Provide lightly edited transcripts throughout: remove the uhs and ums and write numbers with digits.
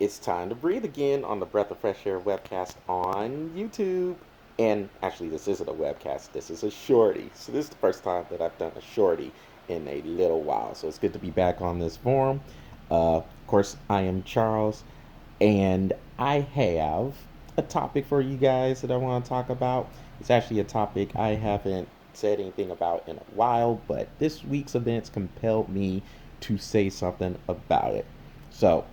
It's time to breathe again on the Breath of Fresh Air webcast on YouTube. And actually, this isn't a webcast, this is a shorty. So, this is the first time that I've done a shorty in a little while. So, it's good to be back on this forum. Of course, I am Charles, and I have a topic for you guys that I want to talk about. It's actually a topic I haven't said anything about in a while, but this week's events compelled me to say something about it. So,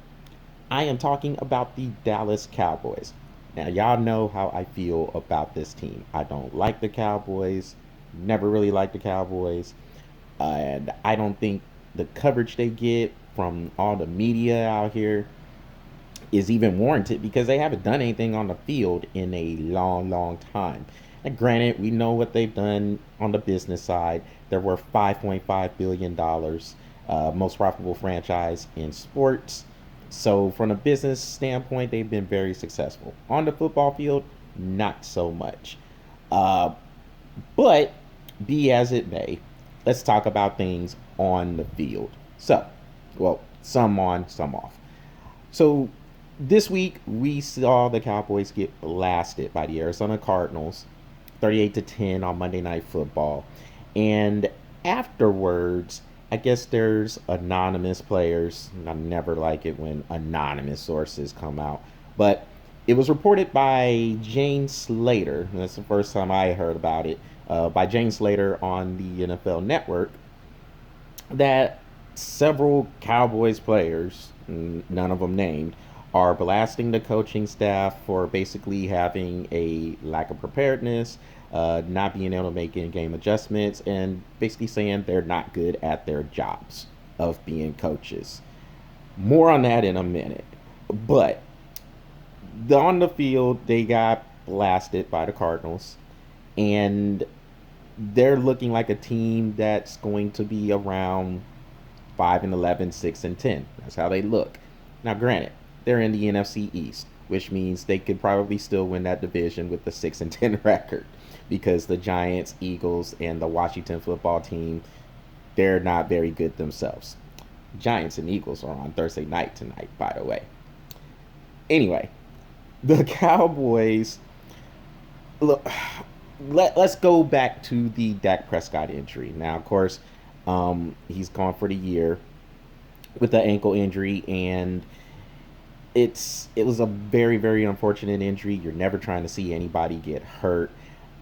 I am talking about the Dallas Cowboys. Now, y'all know how I feel about this team. I don't like the Cowboys, never really liked the Cowboys, and I don't think the coverage they get from all the media out here is even warranted because they haven't done anything on the field in a long, long time. And granted, we know what they've done on the business side. They're worth $5.5 billion, most profitable franchise in sports. So, from a business standpoint, they've been very successful. On the football field, not so much. Uh, but be as it may, let's talk about things on the field. So, well, some on, some off. So, this week we saw the Cowboys get blasted by the Arizona Cardinals, 38-10 on Monday Night Football. And afterwards, I guess there's anonymous players. I never like it when anonymous sources come out. But it was reported by Jane Slater. And that's the first time I heard about it. By Jane Slater on the NFL Network, that several Cowboys players, none of them named, are blasting the coaching staff for basically having a lack of preparedness, not being able to make in-game adjustments, and basically saying they're not good at their jobs of being coaches. More on that in a minute. But on the field, they got blasted by the Cardinals, and they're looking like a team that's going to be around 5-11, 6-10. That's how they look. Now, granted, they're in the NFC East, which means they could probably still win that division with the 6-10 record because the Giants, Eagles, and the Washington football team, they're not very good themselves. Giants and Eagles are on Thursday night tonight, by the way. Anyway, the Cowboys, look, let's go back to the Dak Prescott injury. Now, of course, he's gone for the year with the ankle injury, and it was a very unfortunate injury. You're never trying to see anybody get hurt.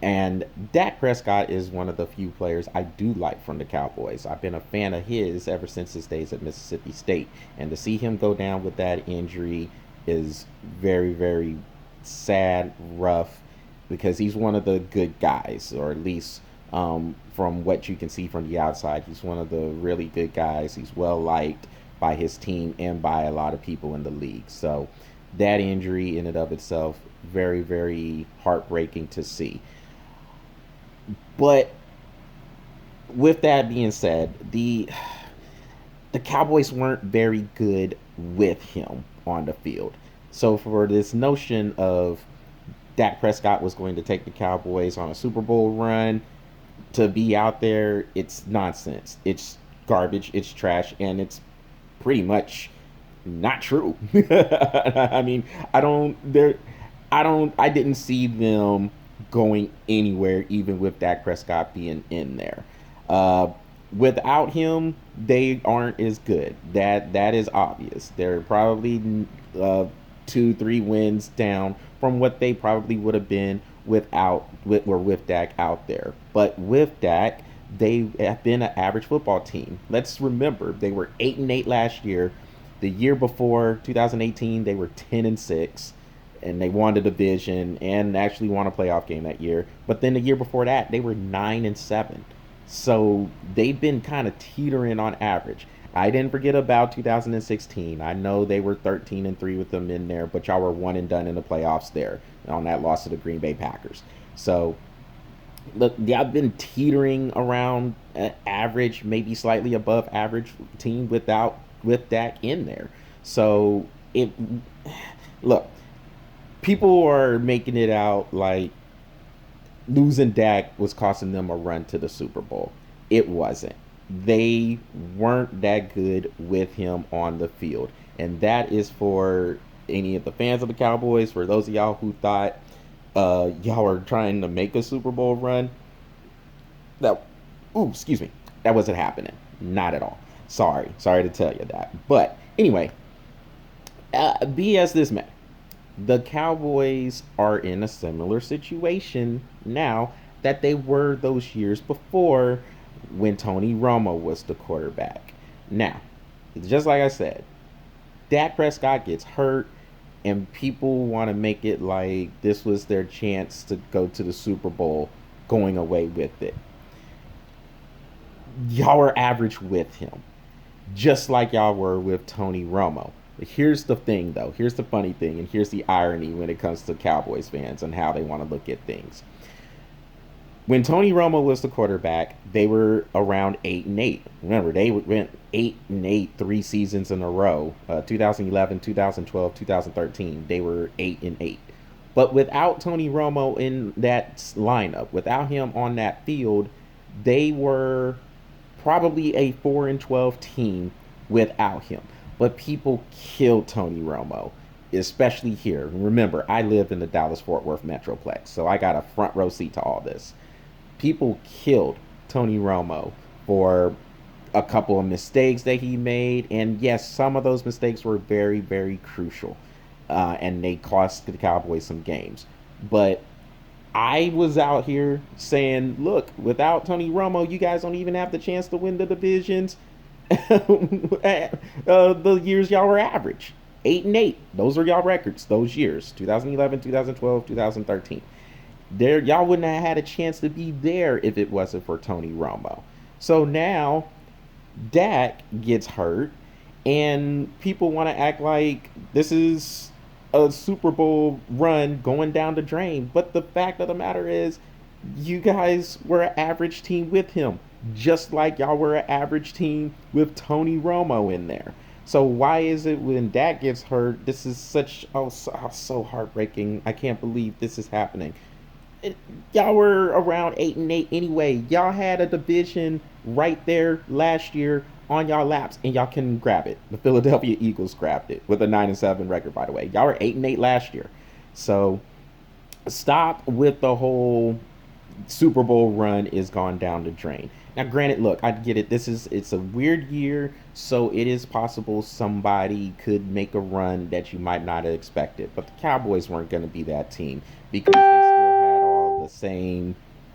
And Dak Prescott is one of the few players I do like from the Cowboys. I've been a fan of his ever since his days at Mississippi State. And to see him go down with that injury is very sad, rough, because he's one of the good guys, or at least from what you can see from the outside, he's one of the really good guys. He's well liked by his team and by a lot of people in the league. So that injury in and of itself, very heartbreaking to see. But with that being said, the Cowboys weren't very good with him on the field. So for this notion of Dak Prescott was going to take the Cowboys on a Super Bowl run to be out there, it's nonsense. It's garbage, it's trash, and it's pretty much not true. I mean, I didn't see them going anywhere, even with Dak Prescott being in there. Uh, Without him, they aren't as good. That is obvious. They're probably 2-3 wins down from what they probably would have been with Dak out there. But with Dak, they have been an average football team. Let's remember they were 8-8 last year. The year before 2018, they were 10-6, and they won the division and actually won a playoff game that year. But then the year before that, they were 9-7. So they've been kind of teetering on average. I didn't forget about 2016. I know they were 13-3 with them in there, but y'all were one and done in the playoffs there on that loss to the Green Bay Packers. So look, yeah, I've been teetering around average, maybe slightly above average team with Dak in there. So it look, people are making it out like losing Dak was costing them a run to the Super Bowl. It wasn't. They weren't that good with him on the field. And that is for any of the fans of the Cowboys, for those of y'all who thought y'all are trying to make a Super Bowl run, that, ooh, excuse me, that wasn't happening. Not at all. Sorry to tell you that. But anyway, be as this may, the Cowboys are in a similar situation now that they were those years before when Tony Romo was the quarterback. Now, just like I said, Dak Prescott gets hurt, and people want to make it like this was their chance to go to the Super Bowl going away with it. Y'all are average with him, just like y'all were with Tony Romo. But here's the thing, though. Here's the funny thing, and here's the irony when it comes to Cowboys fans and how they want to look at things. When Tony Romo was the quarterback, they were around 8-8. Remember, they went 8-8 3 seasons in a row. 2011, 2012, 2013. They were 8-8. But without Tony Romo in that lineup, without him on that field, they were probably a 4-12 team without him. But people killed Tony Romo, especially here. Remember, I live in the Dallas-Fort Worth Metroplex, so I got a front row seat to all this. People killed Tony Romo for a couple of mistakes that he made. And yes, some of those mistakes were very, very crucial. And they cost the Cowboys some games. But I was out here saying, look, without Tony Romo, you guys don't even have the chance to win the divisions. The years y'all were average. 8-8. Those are y'all records, those years. 2011, 2012, 2013. There, y'all wouldn't have had a chance to be there if it wasn't for Tony Romo. So now Dak gets hurt, and people want to act like this is a Super Bowl run going down the drain. But the fact of the matter is, you guys were an average team with him, just like y'all were an average team with Tony Romo in there. So why is it when Dak gets hurt, this is such so heartbreaking? I can't believe this is happening. Y'all were around 8-8 anyway. Y'all had a division right there last year on y'all laps, and y'all couldn't grab it. The Philadelphia Eagles grabbed it with a 9-7 record, by the way. Y'all were 8-8 last year. So stop with the whole Super Bowl run is gone down the drain. Now, granted, look, I get it. It's a weird year, so it is possible somebody could make a run that you might not have expected. But the Cowboys weren't going to be that team because they still had all the same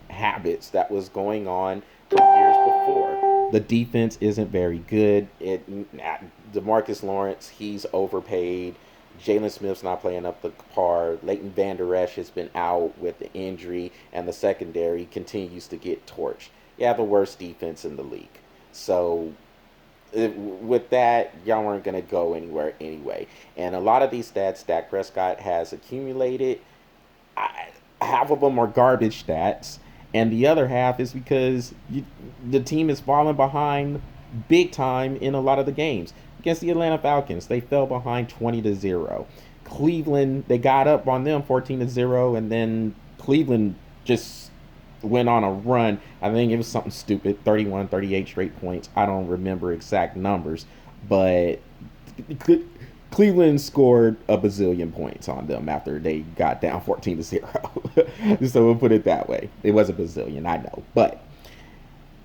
habits that was going on the years before. The defense isn't very good. DeMarcus Lawrence, he's overpaid. Jalen Smith's not playing up the par. Leighton Vander Esch has been out with the injury, and the secondary continues to get torched. You have the worst defense in the league. So with that, y'all weren't going to go anywhere anyway. And a lot of these stats Dak Prescott has accumulated, half of them are garbage stats, and the other half is because the team is falling behind big time in a lot of the games. Against the Atlanta Falcons, they fell behind 20-0. Cleveland, they got up on them 14-0, and then Cleveland just went on a run. I think it was something stupid, 31, 38 straight points. I don't remember exact numbers, but Cleveland scored a bazillion points on them after they got down 14-0. So we'll put it that way. It was a bazillion, I know, but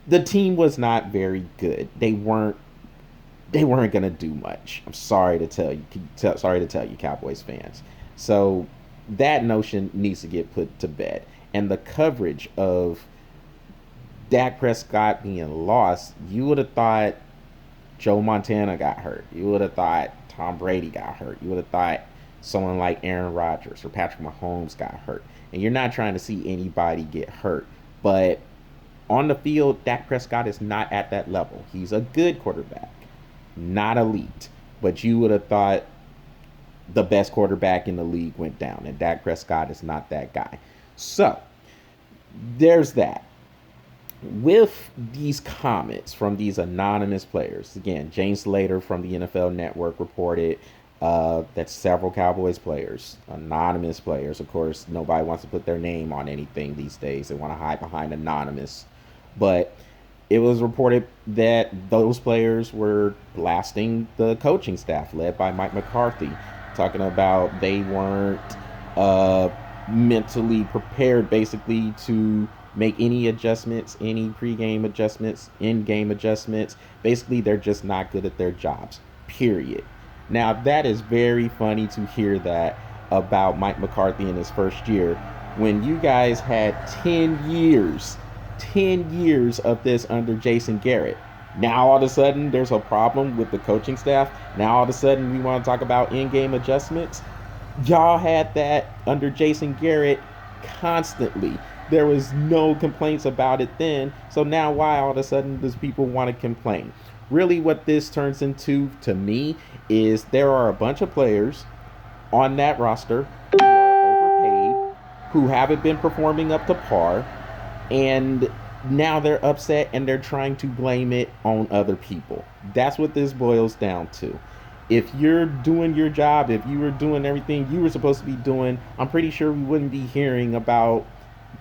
the team was not very good. They weren't going to do much. I'm sorry to tell you, Cowboys fans. So that notion needs to get put to bed. And the coverage of Dak Prescott being lost, you would have thought Joe Montana got hurt. You would have thought Tom Brady got hurt. You would have thought someone like Aaron Rodgers or Patrick Mahomes got hurt. And you're not trying to see anybody get hurt. But on the field, Dak Prescott is not at that level. He's a good quarterback, not elite. But you would have thought the best quarterback in the league went down, and Dak Prescott is not that guy. So there's that. With these comments from these anonymous players, again, James Slater from the NFL Network reported that several Cowboys players, anonymous players, of course, nobody wants to put their name on anything these days. They want to hide behind anonymous. But it was reported that those players were blasting the coaching staff led by Mike McCarthy, talking about they weren't uh, mentally prepared basically to make any adjustments, any pregame adjustments, in-game adjustments. Basically, they're just not good at their jobs. Period. Now that is very funny to hear that about Mike McCarthy in his first year when you guys had 10 years of this under Jason Garrett. Now all of a sudden there's a problem with the coaching staff. Now all of a sudden we want to talk about in-game adjustments. Y'all had that under Jason Garrett constantly. There was no complaints about it then. So now why all of a sudden does people want to complain? Really what this turns into to me is there are a bunch of players on that roster who are overpaid, who haven't been performing up to par, and now they're upset and they're trying to blame it on other people. That's what this boils down to. If you're doing your job, if you were doing everything you were supposed to be doing, I'm pretty sure we wouldn't be hearing about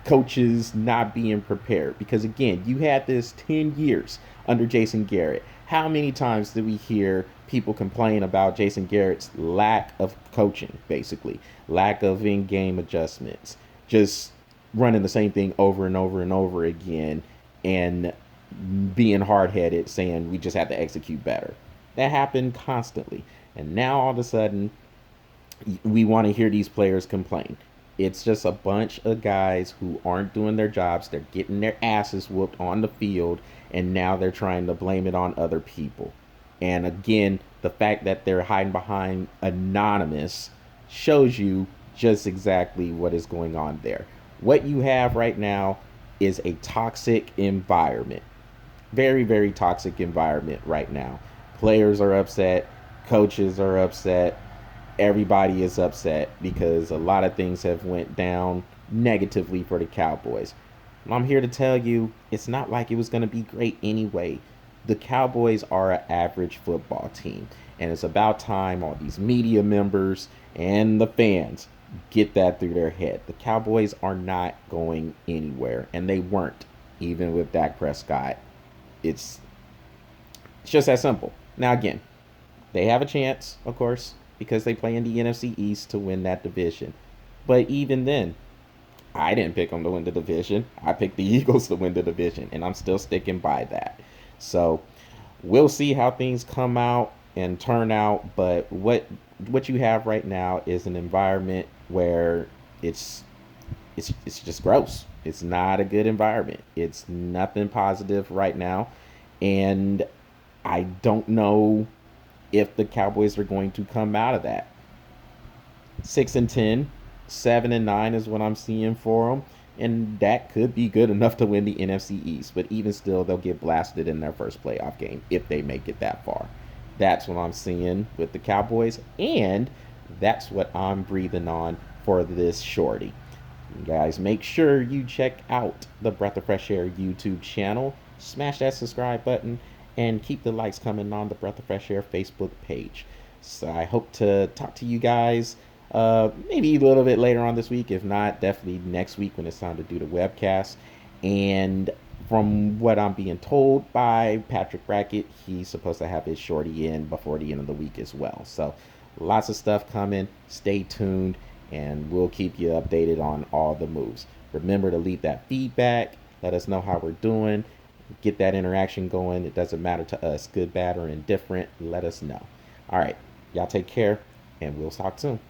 coaches not being prepared. Because again, you had this 10 years under Jason Garrett. How many times did we hear people complain about Jason Garrett's lack of coaching, basically? Lack of in game adjustments. Just running the same thing over and over and over again and being hard headed, saying we just have to execute better. That happened constantly. And now all of a sudden, we want to hear these players complain. It's just a bunch of guys who aren't doing their jobs. They're getting their asses whooped on the field, and now they're trying to blame it on other people. And again, the fact that they're hiding behind anonymous shows you just exactly what is going on there. What you have right now is a toxic environment. Very, very toxic environment right now. Players are upset, coaches are upset, everybody is upset because a lot of things have went down negatively for the Cowboys. And I'm here to tell you, it's not like it was going to be great anyway. The Cowboys are an average football team, and it's about time all these media members and the fans get that through their head. The Cowboys are not going anywhere, and they weren't, even with Dak Prescott. It's just that simple. Now, again, they have a chance, of course, because they play in the NFC East to win that division. But even then, I didn't pick them to win the division. I picked the Eagles to win the division, and I'm still sticking by that. So we'll see how things come out and turn out. But what you have right now is an environment where it's just gross. It's not a good environment. It's nothing positive right now, and I don't know if the Cowboys are going to come out of that. 6-10, 7-9 is what I'm seeing for them, and that could be good enough to win the NFC East. But even still, they'll get blasted in their first playoff game if they make it that far. That's what I'm seeing with the Cowboys, and that's what I'm breathing on for this shorty. You guys, make sure you check out the Breath of Fresh Air YouTube channel. Smash that subscribe button and keep the likes coming on the Breath of Fresh Air Facebook page. So I hope to talk to you guys maybe a little bit later on this week. If not, definitely next week when it's time to do the webcast. And from what I'm being told by Patrick Brackett, he's supposed to have his shorty in before the end of the week as well. So lots of stuff coming. Stay tuned, and we'll keep you updated on all the moves. Remember to leave that feedback. Let us know how we're doing. Get that interaction going. It doesn't matter to us, good, bad, or indifferent. Let us know. All right. Y'all take care, and we'll talk soon.